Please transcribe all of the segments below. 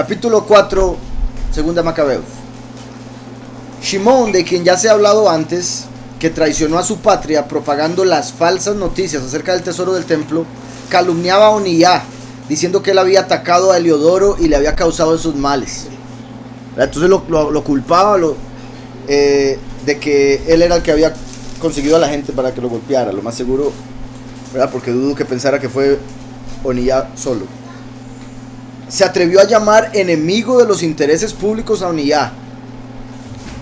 Capítulo 4, segunda Macabeos. Shimón, de quien ya se ha hablado antes, que traicionó a su patria propagando las falsas noticias acerca del tesoro del templo, calumniaba a Oniyah, diciendo que él había atacado a Heliodoro y le había causado esos males. Entonces lo culpaba de que él era el que había conseguido a la gente para que lo golpeara, lo más seguro, ¿verdad? Porque dudo que pensara que fue Oniyah solo. Se atrevió a llamar enemigo de los intereses públicos a Oniyah.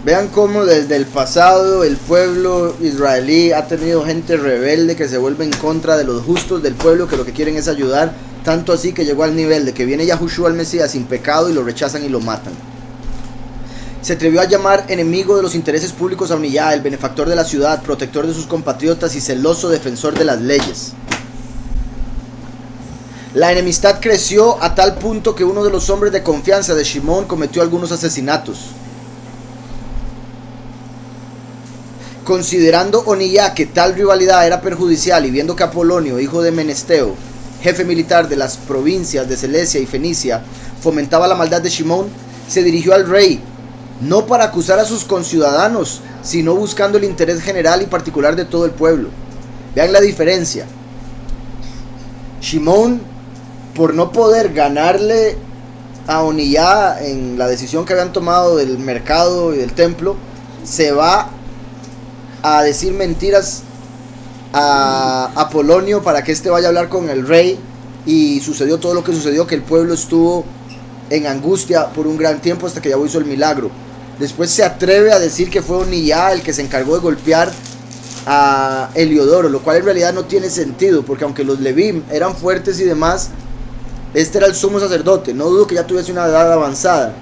Vean cómo desde el pasado el pueblo israelí ha tenido gente rebelde que se vuelve en contra de los justos del pueblo, que lo que quieren es ayudar, tanto así que llegó al nivel de que viene Yahushua el Mesías sin pecado y lo rechazan y lo matan. Se atrevió a llamar enemigo de los intereses públicos a Oniyah, el benefactor de la ciudad, protector de sus compatriotas y celoso defensor de las leyes. La enemistad creció a tal punto que uno de los hombres de confianza de Shimón cometió algunos asesinatos. Considerando Oniyah que tal rivalidad era perjudicial y viendo que Apolonio, hijo de Menesteo, jefe militar de las provincias de Celesia y Fenicia, fomentaba la maldad de Shimón, se dirigió al rey, no para acusar a sus conciudadanos, sino buscando el interés general y particular de todo el pueblo. Vean la diferencia. Shimón, por no poder ganarle a Oniyah en la decisión que habían tomado del mercado y del templo, se va a decir mentiras a Apolonio para que éste vaya a hablar con el rey, y sucedió todo lo que sucedió, que el pueblo estuvo en angustia por un gran tiempo hasta que Yahweh hizo el milagro. Después se atreve a decir que fue Oniyah el que se encargó de golpear a Heliodoro, lo cual en realidad no tiene sentido, porque aunque los Levim eran fuertes y demás, este era el sumo sacerdote. No dudo que ya tuviese una edad avanzada.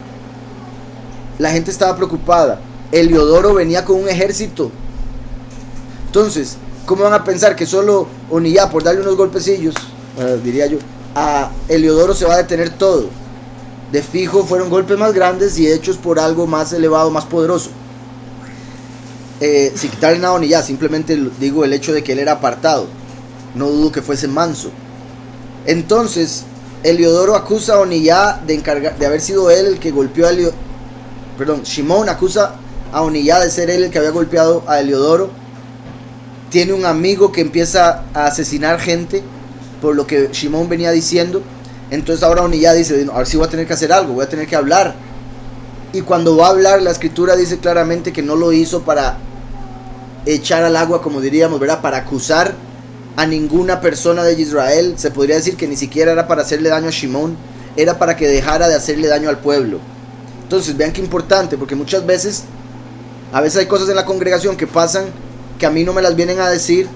La gente estaba preocupada. Heliodoro venía con un ejército. Entonces, ¿cómo van a pensar que solo Oniyah, por darle unos golpecillos, diría yo, a Heliodoro se va a detener todo? De fijo fueron golpes más grandes y hechos por algo más elevado, más poderoso. Sin quitarle nada a Oniyah, simplemente digo el hecho de que él era apartado. No dudo que fuese manso. Entonces, Heliodoro acusa a Oniyah de haber sido él el que golpeó a Heliodoro. Perdón, Shimón acusa a Oniyah de ser él el que había golpeado a Heliodoro. Tiene un amigo que empieza a asesinar gente por lo que Shimón venía diciendo. Entonces ahora Oniyah dice, a ver si voy a tener que hacer algo, voy a tener que hablar. Y cuando va a hablar, la escritura dice claramente que no lo hizo para echar al agua, como diríamos, ¿verdad? Para acusar a ninguna persona de Israel. Se podría decir que ni siquiera era para hacerle daño a Shimón, era para que dejara de hacerle daño al pueblo. Entonces vean qué importante, porque muchas veces, a veces hay cosas en la congregación que pasan que a mí no me las vienen a decir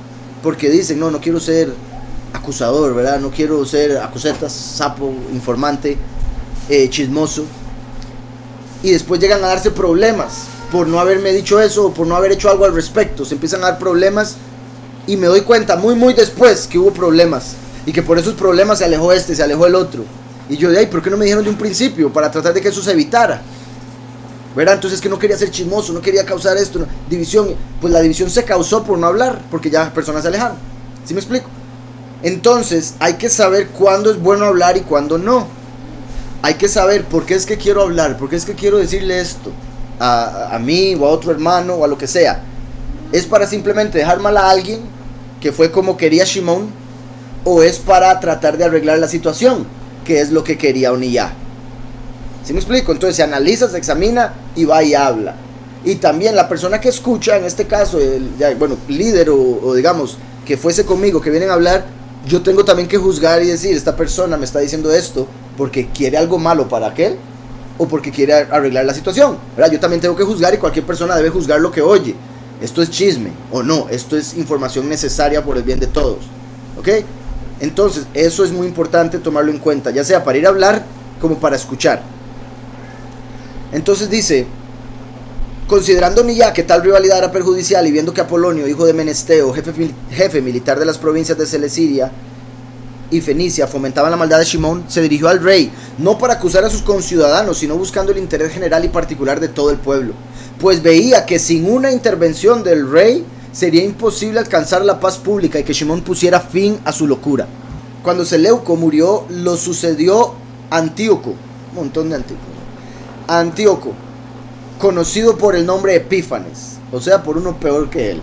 porque dicen, no quiero ser acusador, ¿verdad? No quiero ser acusetas, sapo, informante, chismoso. Y después llegan a darse problemas por no haberme dicho eso o por no haber hecho algo al respecto. Se empiezan a dar problemas y me doy cuenta muy después que hubo problemas y que por esos problemas se alejó este, se alejó el otro. Y yo de ahí, ¿por qué no me dijeron de un principio para tratar de que eso se evitara? ¿Verdad? Entonces que no quería ser chismoso, no quería causar esto, división. Pues la división se causó por no hablar, porque ya personas se alejaron. ¿Sí me explico? Entonces hay que saber cuándo es bueno hablar y cuándo no. Hay que saber por qué es que quiero hablar, por qué es que quiero decirle esto a mí o a otro hermano o a lo que sea. ¿Es para simplemente dejar mal a alguien, que fue como quería Shimón, o es para tratar de arreglar la situación, que es lo que quería Oniyah? ¿Sí me explico? Entonces se analiza, se examina y va y habla. Y también la persona que escucha, en este caso, líder o digamos, que fuese conmigo, que vienen a hablar, yo tengo también que juzgar y decir, esta persona me está diciendo esto porque quiere algo malo para aquel o porque quiere arreglar la situación, ¿verdad? Yo también tengo que juzgar, y cualquier persona debe juzgar lo que oye. Esto es chisme o no, esto es información necesaria por el bien de todos, ¿ok? Entonces eso es muy importante tomarlo en cuenta, ya sea para ir a hablar como para escuchar. Entonces dice, considerando Oniyah que tal rivalidad era perjudicial y viendo que Apolonio, hijo de Menesteo, jefe militar de las provincias de Celesia y Fenicia, fomentaban la maldad de Shimón, se dirigió al rey, no para acusar a sus conciudadanos, sino buscando el interés general y particular de todo el pueblo, pues veía que sin una intervención del rey sería imposible alcanzar la paz pública y que Shimón pusiera fin a su locura. Cuando Seleuco murió, lo sucedió Antíoco, un montón de Antíoco. Antíoco, conocido por el nombre Epífanes, o sea, por uno peor que él.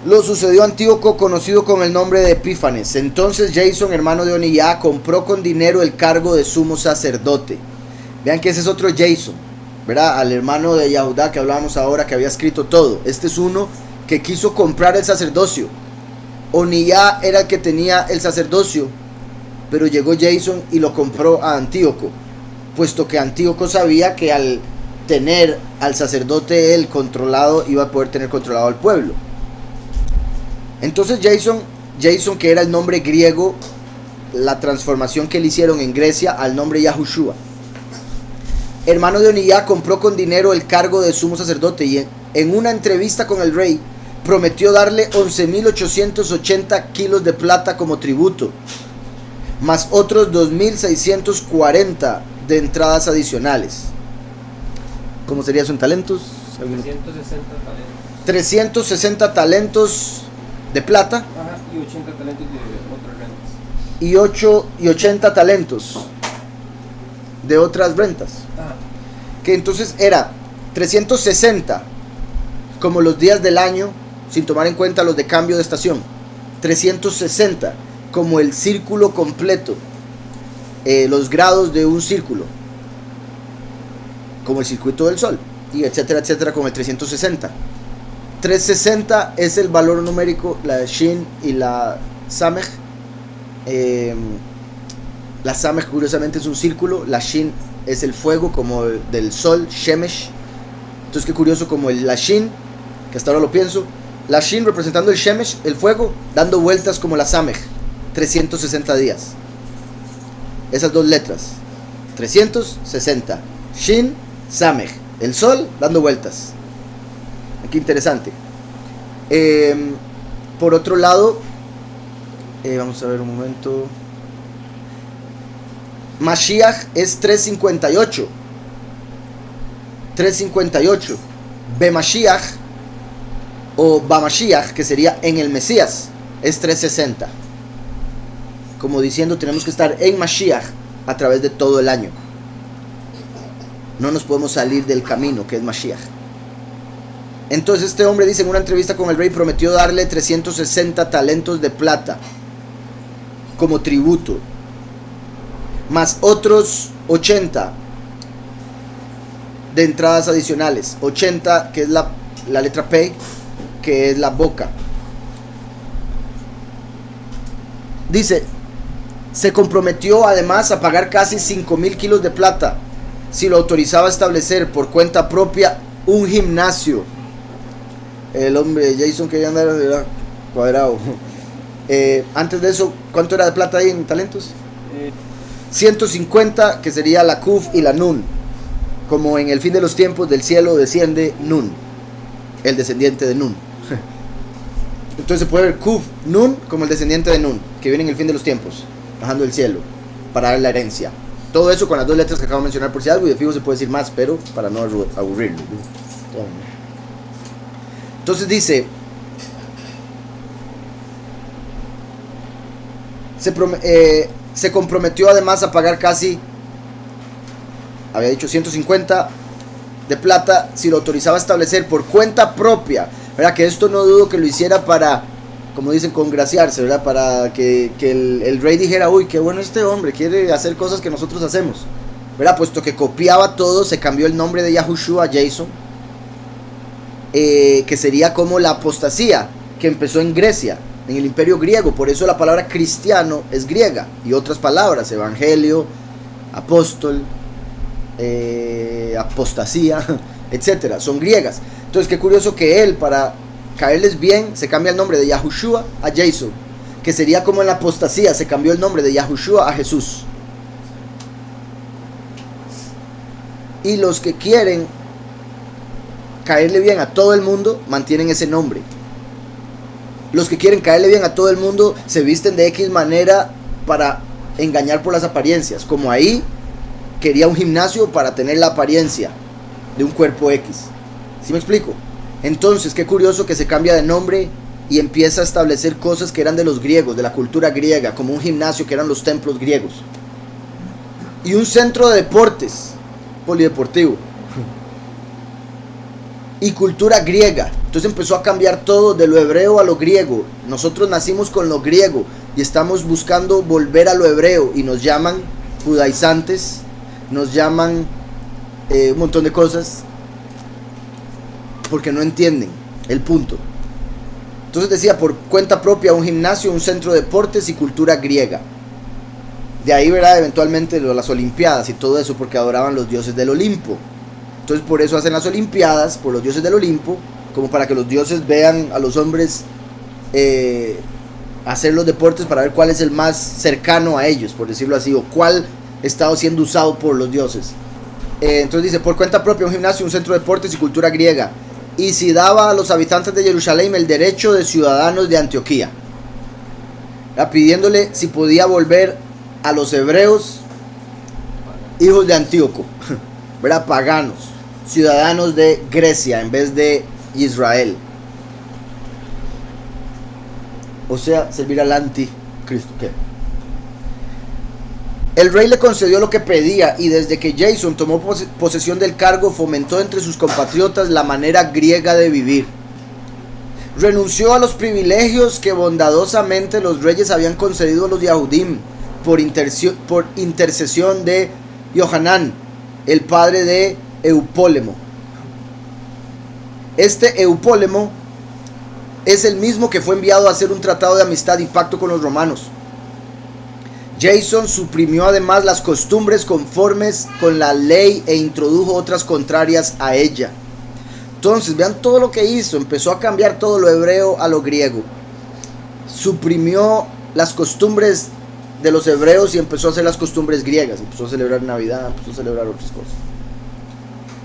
Lo sucedió Antíoco, conocido con el nombre de Epífanes. Entonces Jason, hermano de Oniyah, compró con dinero el cargo de sumo sacerdote. Vean que ese es otro Jason, ¿verdad? Al hermano de Yahudá que hablábamos ahora, que había escrito todo. Este es uno que quiso comprar el sacerdocio. Oniyah era el que tenía el sacerdocio, pero llegó Jason y lo compró a Antíoco, puesto que Antíoco sabía que al tener al sacerdote él controlado, iba a poder tener controlado al pueblo. Entonces Jason, que era el nombre griego, la transformación que le hicieron en Grecia al nombre Yahushua, hermano de Oniyah, compró con dinero el cargo de sumo sacerdote y en una entrevista con el rey prometió darle 11.880 kilos de plata como tributo, más otros 2.640 de entradas adicionales. ¿Cómo sería eso en talentos? 360 talentos. 360 talentos de plata. Ajá, y 80 talentos de otras rentas. Y 80 talentos de otras rentas. Ajá. Que entonces era 360 como los días del año, sin tomar en cuenta los de cambio de estación. 360 como el círculo completo, los grados de un círculo, como el circuito del sol, y etcétera, etcétera, con el 360. 360 es el valor numérico, la Shin y la Samech. La Samech curiosamente es un círculo, la Shin es el fuego como del sol, Shemesh. Entonces qué curioso, como la Shin, que hasta ahora lo pienso, la Shin representando el Shemesh, el fuego, dando vueltas como la Samech, 360 días. Esas dos letras, 360, Shin, Samech, el sol dando vueltas. Qué interesante. Por otro lado, vamos a ver un momento. Mashiach es 358. 358. Bemashiach o Bamashiach, que sería en el Mesías, es 360. Como diciendo, tenemos que estar en Mashiach a través de todo el año. No nos podemos salir del camino que es Mashiach. Entonces este hombre dice en una entrevista con el rey, prometió darle 360 talentos de plata como tributo, más otros 80 de entradas adicionales. 80 que es la letra P, que es la boca. Dice, se comprometió además a pagar casi 5.000 kilos de plata si lo autorizaba a establecer por cuenta propia un gimnasio. El hombre Jason quería andar cuadrado. Antes de eso, ¿cuánto era de plata ahí en talentos? 150, que sería la Kuf y la Nun. Como en el fin de los tiempos, del cielo desciende Nun, el descendiente de Nun. Entonces se puede ver Kuf, Nun, como el descendiente de Nun, que viene en el fin de los tiempos, bajando del cielo para dar la herencia. Todo eso con las dos letras que acabo de mencionar por si algo, y de fijo se puede decir más, pero para no aburrirlo. Entonces dice, se comprometió además a pagar casi, había dicho 150 de plata si lo autorizaba a establecer por cuenta propia, ¿verdad? Que esto no dudo que lo hiciera para, como dicen, congraciarse, ¿verdad? Para que el rey dijera, uy, qué bueno este hombre, quiere hacer cosas que nosotros hacemos, ¿verdad? Puesto que copiaba todo, se cambió el nombre de Yahushua a Jason. Que sería como la apostasía que empezó en Grecia, en el imperio griego. Por eso la palabra cristiano es griega, y otras palabras, evangelio, apóstol, apostasía, etcétera, son griegas. Entonces qué curioso que él, para caerles bien, se cambia el nombre de Yahushua a Jason, que sería como en la apostasía, se cambió el nombre de Yahushua a Jesús. Y los que quieren caerle bien a todo el mundo mantienen ese nombre. Los que quieren caerle bien a todo el mundo se visten de X manera para engañar por las apariencias. Como ahí quería un gimnasio para tener la apariencia de un cuerpo X. ¿Sí me explico? Entonces qué curioso que se cambia de nombre y empieza a establecer cosas que eran de los griegos, de la cultura griega, como un gimnasio que eran los templos griegos. y un centro de deportes, polideportivo, y cultura griega. Entonces empezó a cambiar todo de lo hebreo a lo griego. Nosotros nacimos con lo griego y estamos buscando volver a lo hebreo y nos llaman judaizantes, nos llaman un montón de cosas porque no entienden el punto. Entonces decía, por cuenta propia, un gimnasio, un centro de deportes y cultura griega. De ahí, ¿verdad?, eventualmente las olimpiadas y todo eso, porque adoraban los dioses del Olimpo. Entonces por eso hacen las olimpiadas, por los dioses del Olimpo, como para que los dioses vean a los hombres hacer los deportes para ver cuál es el más cercano a ellos, por decirlo así, o cuál está siendo usado por los dioses. Entonces dice, por cuenta propia, un gimnasio, un centro de deportes y cultura griega. Y si daba a los habitantes de Jerusalén el derecho de ciudadanos de Antioquía, pidiéndole si podía volver a los hebreos, hijos de Antíoco, ¿verdad?, paganos, ciudadanos de Grecia en vez de Israel. O sea, servir al anticristo. ¿Qué? El rey le concedió lo que pedía, y desde que Jason tomó posesión del cargo, fomentó entre sus compatriotas la manera griega de vivir. Renunció a los privilegios que bondadosamente los reyes habían concedido a los Yahudim por intercesión de Yohanan, el padre de Eupólemo. Este Eupólemo es el mismo que fue enviado a hacer un tratado de amistad y pacto con los romanos. Jason suprimió además las costumbres conformes con la ley e introdujo otras contrarias a ella. Entonces, vean todo lo que hizo. Empezó a cambiar todo lo hebreo a lo griego. Suprimió las costumbres de los hebreos y empezó a hacer las costumbres griegas. Empezó a celebrar Navidad, empezó a celebrar otras cosas.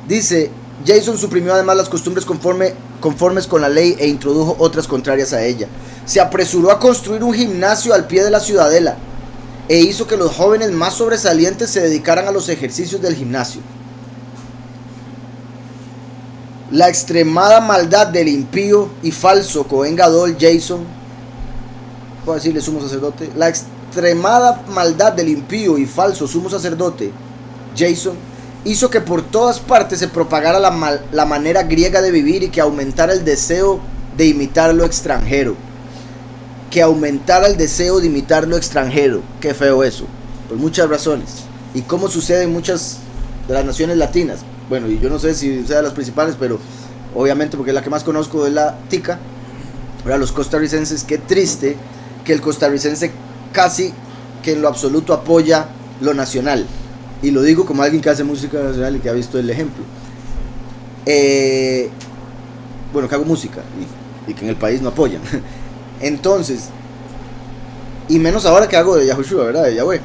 Dice, Jason suprimió además las costumbres conformes con la ley e introdujo otras contrarias a ella. Se apresuró a construir un gimnasio al pie de la ciudadela e hizo que los jóvenes más sobresalientes se dedicaran a los ejercicios del gimnasio. La extremada maldad del impío y falso Cohen Gadol Jason, puedo decirle sumo sacerdote, la extremada maldad del impío y falso sumo sacerdote Jason hizo que por todas partes se propagara la manera griega de vivir y que aumentara el deseo de imitar lo extranjero. Que aumentara el deseo de imitar lo extranjero. Qué feo eso, por muchas razones. Y cómo sucede en muchas de las naciones latinas. Bueno, y yo no sé si sea de las principales, pero obviamente porque la que más conozco es la tica. Ahora los costarricenses, qué triste que el costarricense casi que en lo absoluto apoya lo nacional. Y lo digo como alguien que hace música nacional y que ha visto el ejemplo. Bueno, que hago música y que en el país no apoyan. Entonces, y menos ahora que hago de Yahushua, ¿verdad? De Yahweh.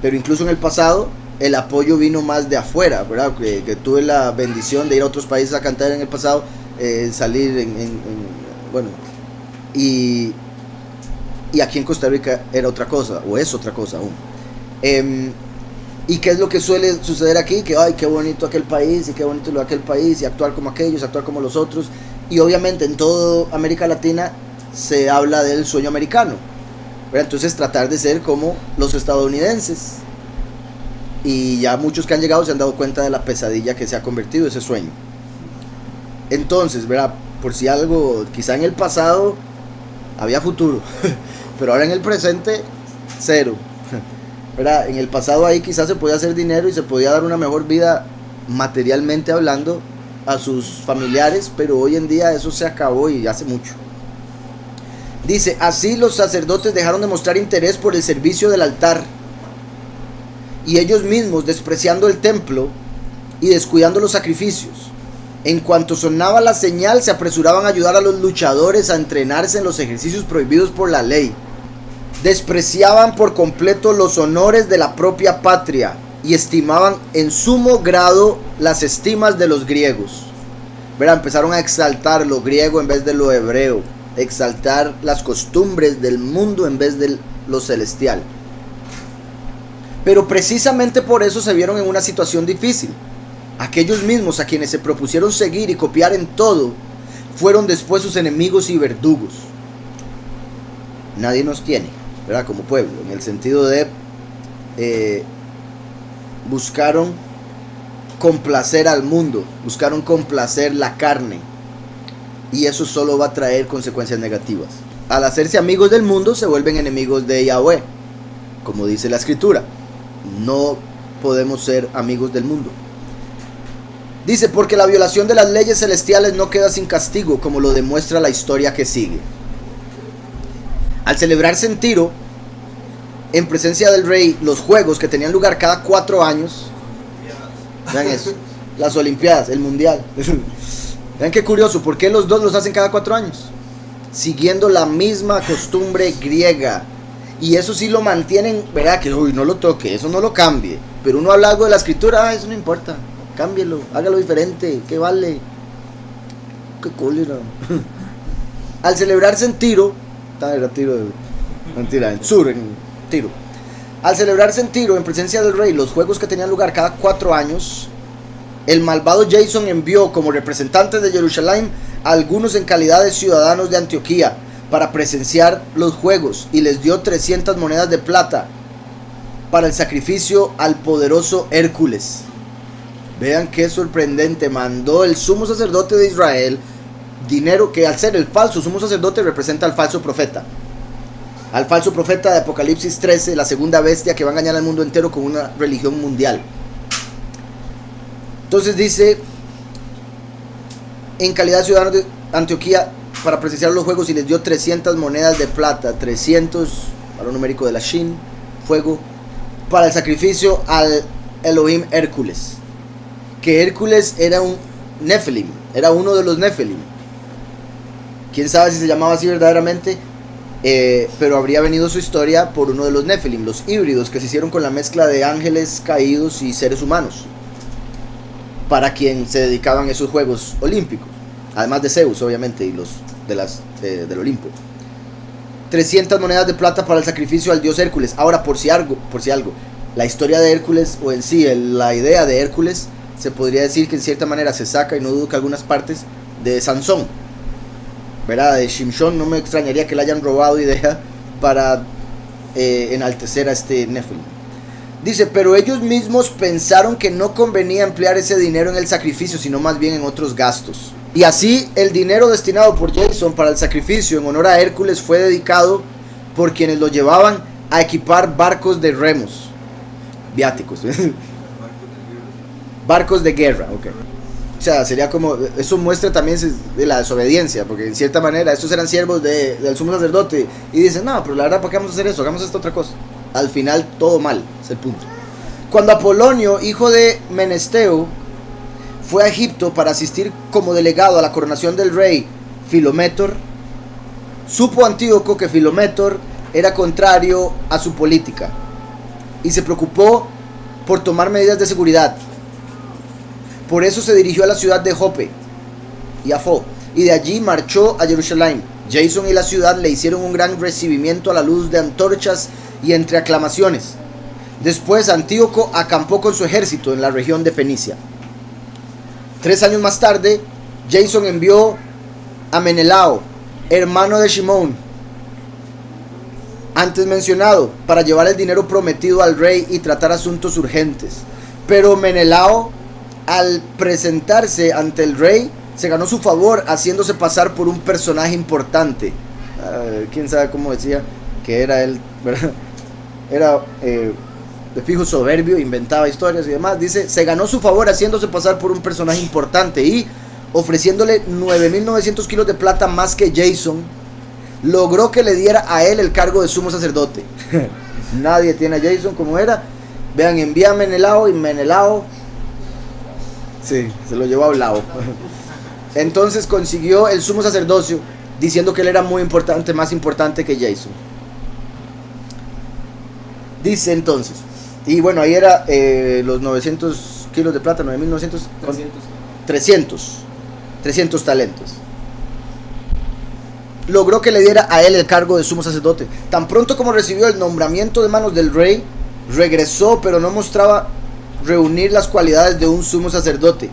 Pero incluso en el pasado, el apoyo vino más de afuera, ¿verdad? Que tuve la bendición de ir a otros países a cantar en el pasado, salir bueno, y aquí en Costa Rica era otra cosa, o es otra cosa aún. ¿Y qué es lo que suele suceder aquí? Que, ay, qué bonito aquel país, y qué bonito lo de aquel país, y actuar como aquellos, actuar como los otros. Y obviamente en toda América Latina se habla del sueño americano, ¿verdad? Entonces tratar de ser como los estadounidenses. Y ya muchos que han llegado se han dado cuenta de la pesadilla que se ha convertido ese sueño. Entonces, ¿verdad? Por si algo, quizá en el pasado había futuro, pero ahora en el presente, cero. ¿Verdad? En el pasado ahí quizás se podía hacer dinero y se podía dar una mejor vida materialmente hablando a sus familiares, pero hoy en día eso se acabó y hace mucho. Dice, así los sacerdotes dejaron de mostrar interés por el servicio del altar, y ellos mismos despreciando el templo y descuidando los sacrificios. En cuanto sonaba la señal, se apresuraban a ayudar a los luchadores a entrenarse en los ejercicios prohibidos por la ley. Despreciaban por completo los honores de la propia patria y estimaban en sumo grado las estimas de los griegos. Verá, empezaron a exaltar lo griego en vez de lo hebreo, exaltar las costumbres del mundo en vez de lo celestial. Pero precisamente por eso se vieron en una situación difícil. Aquellos mismos a quienes se propusieron seguir y copiar en todo, fueron después sus enemigos y verdugos. Nadie nos tiene, ¿verdad? Como pueblo, en el sentido de buscaron complacer al mundo, buscaron complacer la carne, y eso solo va a traer consecuencias negativas. Al hacerse amigos del mundo se vuelven enemigos de Yahweh, como dice la escritura. No podemos ser amigos del mundo. Dice, porque la violación de las leyes celestiales no queda sin castigo, como lo demuestra la historia que sigue. Al celebrarse en Tiro, en presencia del rey, los juegos que tenían lugar cada 4 años, vean eso, las olimpiadas, el mundial. Vean qué curioso, ¿por qué los dos los hacen cada 4 años? Siguiendo la misma costumbre griega. Y eso sí lo mantienen, ¿verdad? Que uy, no lo toque, eso no lo cambie. Pero uno habla algo de la escritura, eso no importa, cámbielo, hágalo diferente, ¿qué vale? Qué cólera. Al celebrarse en Tiro, era Tiro, mentira, en Sur, en Tiro. Al celebrarse en Tiro, en presencia del rey, los juegos que tenían lugar cada 4 años, el malvado Jason envió como representantes de Jerusalén a algunos en calidad de ciudadanos de Antioquía para presenciar los juegos, y les dio 300 monedas de plata para el sacrificio al poderoso Hércules. Vean qué sorprendente, mandó el sumo sacerdote de Israel dinero que, al ser el falso sumo sacerdote, representa al falso profeta. Al falso profeta de Apocalipsis 13, la segunda bestia que va a engañar al mundo entero con una religión mundial. Entonces dice, en calidad de ciudadanos de Antioquía para presenciar los juegos, y les dio 300 monedas de plata, 300, valor numérico de la Shin, fuego, para el sacrificio al Elohim Hércules. Que Hércules era un Nephilim, era uno de los Nephilim. Quién sabe si se llamaba así verdaderamente, pero habría venido su historia por uno de los Nephilim, los híbridos que se hicieron con la mezcla de ángeles caídos y seres humanos, para quien se dedicaban esos juegos olímpicos, además de Zeus obviamente y los del Olimpo. 300 monedas de plata para el sacrificio al dios Hércules. Ahora, por si algo, la historia de Hércules, o en sí la idea de Hércules, se podría decir que en cierta manera se saca, y no dudo que algunas partes, de Sansón, ¿verdad? De Shimshon. No me extrañaría que le hayan robado idea para enaltecer a este Nephilim. Dice, pero ellos mismos pensaron que no convenía emplear ese dinero en el sacrificio, sino más bien en otros gastos. Y así el dinero destinado por Jason para el sacrificio en honor a Hércules fue dedicado por quienes lo llevaban a equipar barcos de remos, viáticos, barcos de guerra, ok. O sea, sería como, eso muestra también de la desobediencia, porque en cierta manera estos eran siervos del sumo sacerdote, y dicen, no, pero la verdad, ¿para qué vamos a hacer eso? Hagamos esta otra cosa. Al final, todo mal, es el punto. Cuando Apolonio, hijo de Menesteo, fue a Egipto para asistir como delegado a la coronación del rey Filométor, supo Antíoco que Filométor era contrario a su política, y se preocupó por tomar medidas de seguridad. Por eso se dirigió a la ciudad de Jope, Yafo, y de allí marchó a Jerusalén. Jason y la ciudad le hicieron un gran recibimiento a la luz de antorchas y entre aclamaciones. Después Antíoco acampó con su ejército en la región de Fenicia. 3 años más tarde, Jason envió a Menelao, hermano de Shimón, antes mencionado, para llevar el dinero prometido al rey y tratar asuntos urgentes. Pero Menelao, al presentarse ante el rey, se ganó su favor haciéndose pasar por un personaje importante. Quién sabe cómo decía que era él, ¿verdad? Era de fijo soberbio, inventaba historias y demás. Dice, se ganó su favor haciéndose pasar por un personaje importante, y ofreciéndole 9.900 kilos de plata más que Jason, logró que le diera a él el cargo de sumo sacerdote. Nadie tiene a Jason como era. Vean, envía a Menelao, y Menelao, sí, se lo llevó a Blao. Entonces consiguió el sumo sacerdocio, diciendo que él era muy importante, más importante que Jason. Dice entonces, y bueno, ahí era los 900 kilos de plata, 9.900, 300 talentos. Logró que le diera a él el cargo de sumo sacerdote. Tan pronto como recibió el nombramiento de manos del rey, regresó, pero no mostraba reunir las cualidades de un sumo sacerdote,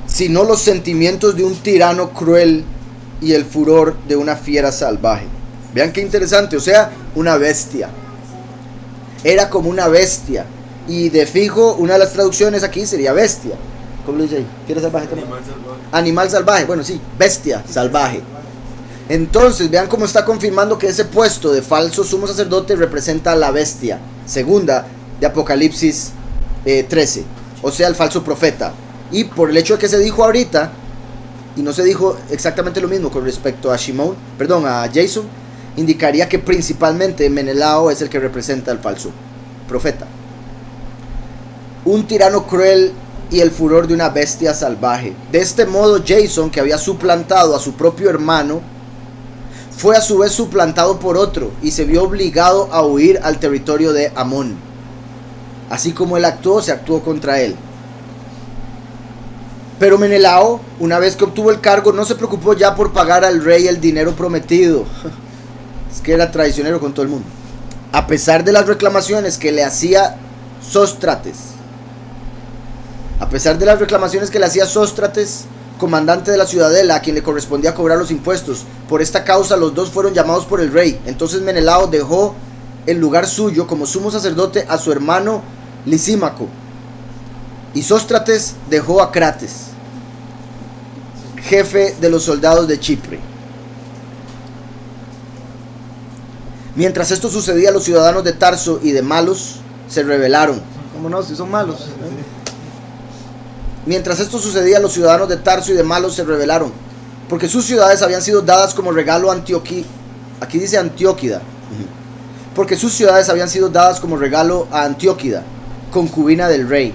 sino los sentimientos de un tirano cruel y el furor de una fiera salvaje. Vean qué interesante, o sea, una bestia. Era como una bestia, Y de fijo, una de las traducciones aquí sería bestia. ¿Cómo lo dice ahí? ¿Fiera salvaje también? Animal salvaje. Animal salvaje, bueno sí, bestia salvaje. Entonces vean cómo está confirmando que ese puesto de falso sumo sacerdote representa a la bestia. Segunda de Apocalipsis 13. O sea, el falso profeta. Y por el hecho de que se dijo ahorita, y no se dijo exactamente lo mismo con respecto a a Jason, indicaría que principalmente Menelao es el que representa al falso profeta. Un tirano cruel y el furor de una bestia salvaje. De este modo, Jason, que había suplantado a su propio hermano, fue a su vez suplantado por otro y se vio obligado a huir al territorio de Amón. Así como él actuó, se actuó contra él. Pero Menelao, una vez que obtuvo el cargo, no se preocupó ya por pagar al rey el dinero prometido. Es que era traicionero con todo el mundo. A pesar de las reclamaciones que le hacía Sóstrates. Comandante de la ciudadela, a quien le correspondía cobrar los impuestos. Por esta causa los dos fueron llamados por el rey. Entonces Menelao dejó el lugar suyo como sumo sacerdote a su hermano Lisímaco. Y Sóstrates dejó a Crates, jefe de los soldados de Chipre. Mientras esto sucedía, los ciudadanos de Tarso y de Malos se rebelaron. ¿Cómo no? Si son malos. Mientras esto sucedía, los ciudadanos de Tarso y de Malos se rebelaron, porque sus ciudades habían sido dadas como regalo a Antioquía. Aquí dice Antioquida. Porque sus ciudades habían sido dadas como regalo a Antioquida, concubina del rey.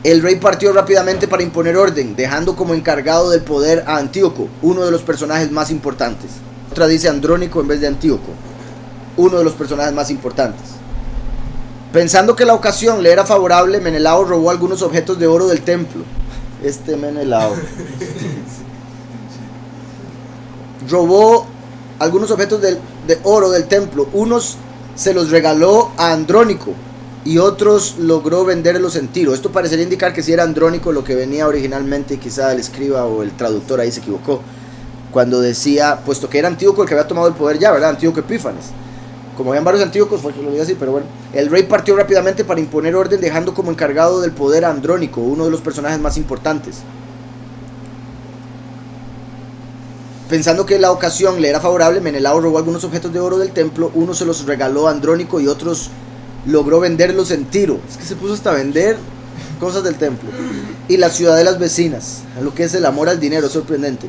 El rey partió rápidamente para imponer orden, dejando como encargado del poder a Antíoco, uno de los personajes más importantes. Otra dice Andrónico en vez de Antíoco, uno de los personajes más importantes. Pensando que la ocasión le era favorable, Menelao robó algunos objetos de oro del templo. Menelao robó algunos objetos de oro del templo. Unos se los regaló a Andrónico y otros logró venderlos en Tiro. Esto parecería indicar que si era Andrónico lo que venía originalmente, y quizá el escriba o el traductor ahí se equivocó cuando decía, puesto que era Antíoco el que había tomado el poder ya, ¿verdad? Antíoco Epífanes. Como habían varios Antíocos, fue que lo digo así, pero bueno. El rey partió rápidamente para imponer orden, dejando como encargado del poder a Andrónico, uno de los personajes más importantes. Pensando que la ocasión le era favorable, Menelao robó algunos objetos de oro del templo. Uno se los regaló a Andrónico y otros logró venderlos en Tiro. Es que se puso hasta a vender cosas del templo. Y las ciudadelas vecinas, a lo que es el amor al dinero, sorprendente.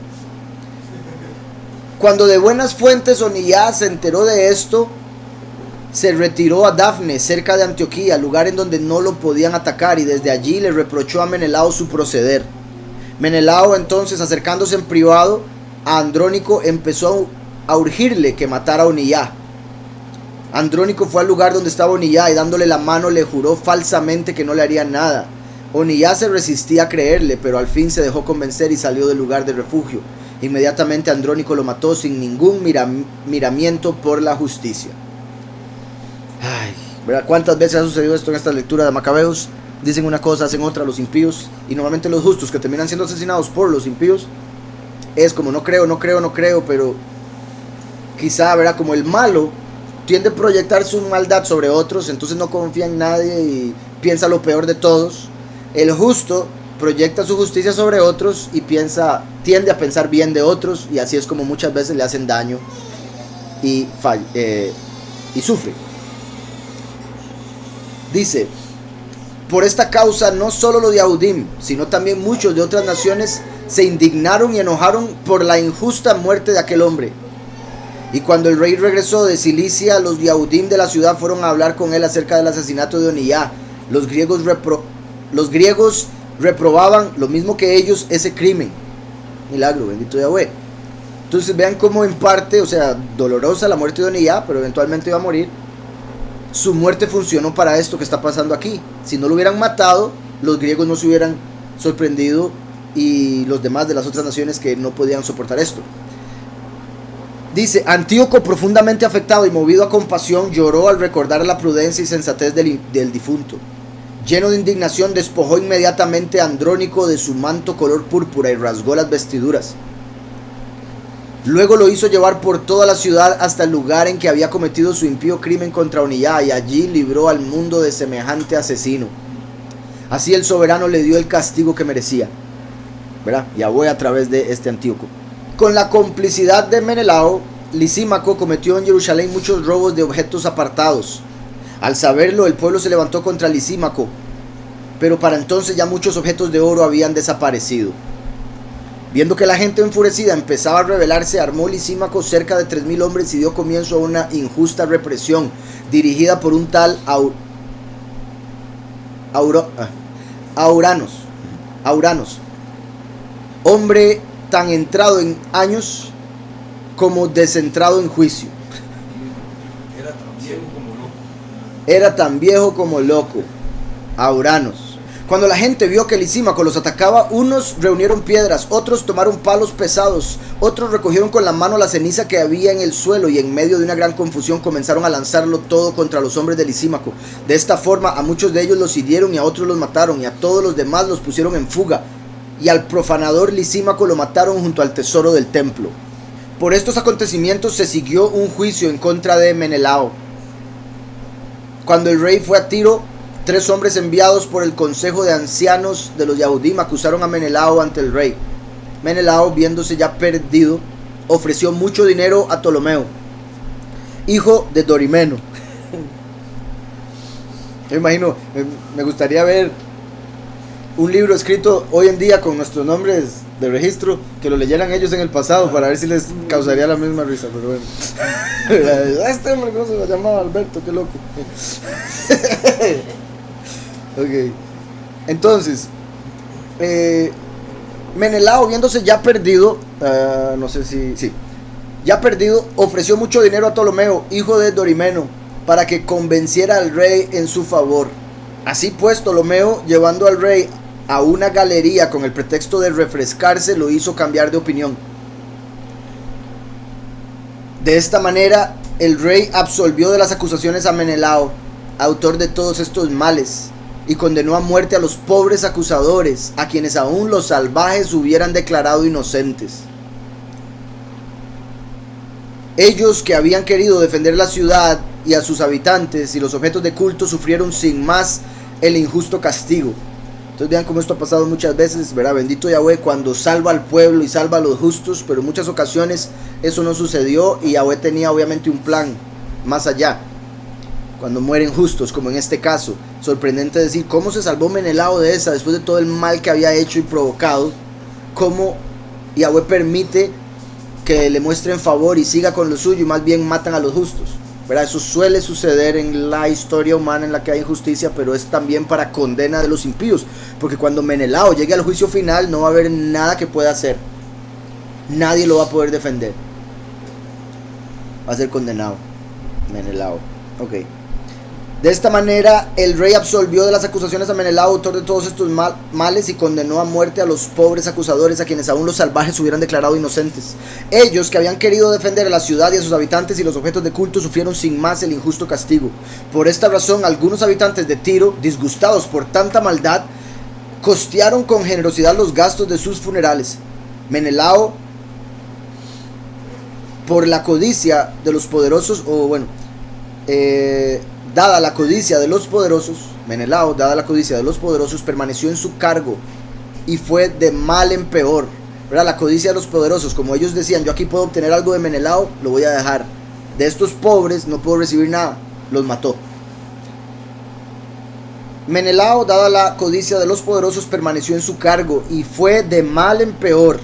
Cuando de buenas fuentes Oniyá se enteró de esto, se retiró a Dafne, cerca de Antioquía, lugar en donde no lo podían atacar, y desde allí le reprochó a Menelao su proceder. Menelao entonces, acercándose en privado a Andrónico, empezó a urgirle que matara a Oniyá. Andrónico fue al lugar donde estaba Oniyá y dándole la mano le juró falsamente que no le haría nada. Oniyá se resistía a creerle, pero al fin se dejó convencer y salió del lugar de refugio. Inmediatamente Andrónico lo mató sin ningún miramiento por la justicia. Ay, ¿verdad? ¿Cuántas veces ha sucedido esto en esta lectura de Macabeos? Dicen una cosa, hacen otra los impíos, y normalmente los justos que terminan siendo asesinados por los impíos es como no creo, pero quizá, ¿verdad? Como el malo tiende a proyectar su maldad sobre otros, entonces no confía en nadie y piensa lo peor de todos. El justo proyecta su justicia sobre otros y tiende a pensar bien de otros, y así es como muchas veces le hacen daño y sufre. Dice, por esta causa no solo los de Yahudim, sino también muchos de otras naciones se indignaron y enojaron por la injusta muerte de aquel hombre. Y cuando el rey regresó de Cilicia, los Yahudim de la ciudad fueron a hablar con él acerca del asesinato de Oniyá. Los griegos reprobaban lo mismo que ellos ese crimen. Milagro, bendito Yahweh. Entonces vean cómo en parte, o sea, dolorosa la muerte de Oniyá, pero eventualmente iba a morir. Su muerte funcionó para esto que está pasando aquí. Si no lo hubieran matado, los griegos no se hubieran sorprendido, y los demás de las otras naciones que no podían soportar esto. Dice, Antíoco, profundamente afectado y movido a compasión, lloró al recordar la prudencia y sensatez del difunto. Lleno de indignación, despojó inmediatamente a Andrónico de su manto color púrpura y rasgó las vestiduras. Luego lo hizo llevar por toda la ciudad hasta el lugar en que había cometido su impío crimen contra Oniyah, y allí libró al mundo de semejante asesino. Así el soberano le dio el castigo que merecía, ¿verdad? Yahweh a través de este Antíoco. Con la complicidad de Menelao, Lisímaco cometió en Jerusalén muchos robos de objetos apartados. Al saberlo, el pueblo se levantó contra Lisímaco, pero para entonces ya muchos objetos de oro habían desaparecido. Viendo que la gente enfurecida empezaba a rebelarse, armó Lisímaco cerca de 3,000 hombres y dio comienzo a una injusta represión dirigida por un tal Auranos, hombre tan entrado en años como descentrado en juicio. Era tan viejo como loco. Auranos. Cuando la gente vio que Lisímaco los atacaba, unos reunieron piedras, otros tomaron palos pesados, otros recogieron con la mano la ceniza que había en el suelo, y en medio de una gran confusión comenzaron a lanzarlo todo contra los hombres de Lisímaco. De esta forma a muchos de ellos los hirieron y a otros los mataron, y a todos los demás los pusieron en fuga, y al profanador Lisímaco lo mataron junto al tesoro del templo. Por estos acontecimientos se siguió un juicio en contra de Menelao. Cuando el rey fue a Tiro, 3 hombres enviados por el consejo de ancianos de los Yahudim acusaron a Menelao ante el rey. Menelao, viéndose ya perdido, ofreció mucho dinero a Ptolomeo, hijo de Dorimeno. Yo imagino, me gustaría ver un libro escrito hoy en día con nuestros nombres de registro, que lo leyeran ellos en el pasado para ver si les causaría la misma risa, pero bueno. Este hombre no se llamaba Alberto, qué loco. Ok, entonces Menelao, viéndose ya perdido, ya perdido, ofreció mucho dinero a Ptolomeo, hijo de Dorimeno, para que convenciera al rey en su favor. Así pues, Ptolomeo, llevando al rey a una galería con el pretexto de refrescarse, lo hizo cambiar de opinión. De esta manera, el rey absolvió de las acusaciones a Menelao, autor de todos estos males, y condenó a muerte a los pobres acusadores, a quienes aún los salvajes hubieran declarado inocentes. Ellos, que habían querido defender la ciudad y a sus habitantes y los objetos de culto, sufrieron sin más el injusto castigo. Entonces vean cómo esto ha pasado muchas veces, ¿verdad? Bendito Yahweh cuando salva al pueblo y salva a los justos, pero en muchas ocasiones eso no sucedió, y Yahweh tenía obviamente un plan más allá. Cuando mueren justos, como en este caso, sorprendente decir cómo se salvó Menelao de esa, después de todo el mal que había hecho y provocado, cómo Yahweh permite que le muestren favor y siga con lo suyo, y más bien matan a los justos, ¿verdad? Eso suele suceder en la historia humana en la que hay injusticia, pero es también para condena de los impíos, porque cuando Menelao llegue al juicio final no va a haber nada que pueda hacer, nadie lo va a poder defender, va a ser condenado Menelao. Ok. De esta manera, el rey absolvió de las acusaciones a Menelao, autor de todos estos males, y condenó a muerte a los pobres acusadores, a quienes aún los salvajes hubieran declarado inocentes. Ellos, que habían querido defender a la ciudad y a sus habitantes y los objetos de culto, sufrieron sin más el injusto castigo. Por esta razón, algunos habitantes de Tiro, disgustados por tanta maldad, costearon con generosidad los gastos de sus funerales. Menelao, por la codicia de los poderosos, dada la codicia de los poderosos, Menelao, dada la codicia de los poderosos, permaneció en su cargo y fue de mal en peor, ¿verdad? La codicia de los poderosos, como ellos decían, yo aquí puedo obtener algo de Menelao, lo voy a dejar. De estos pobres no puedo recibir nada, los mató. Menelao, dada la codicia de los poderosos, permaneció en su cargo y fue de mal en peor,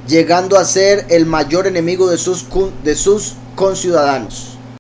llegando a ser el mayor enemigo de sus conciudadanos.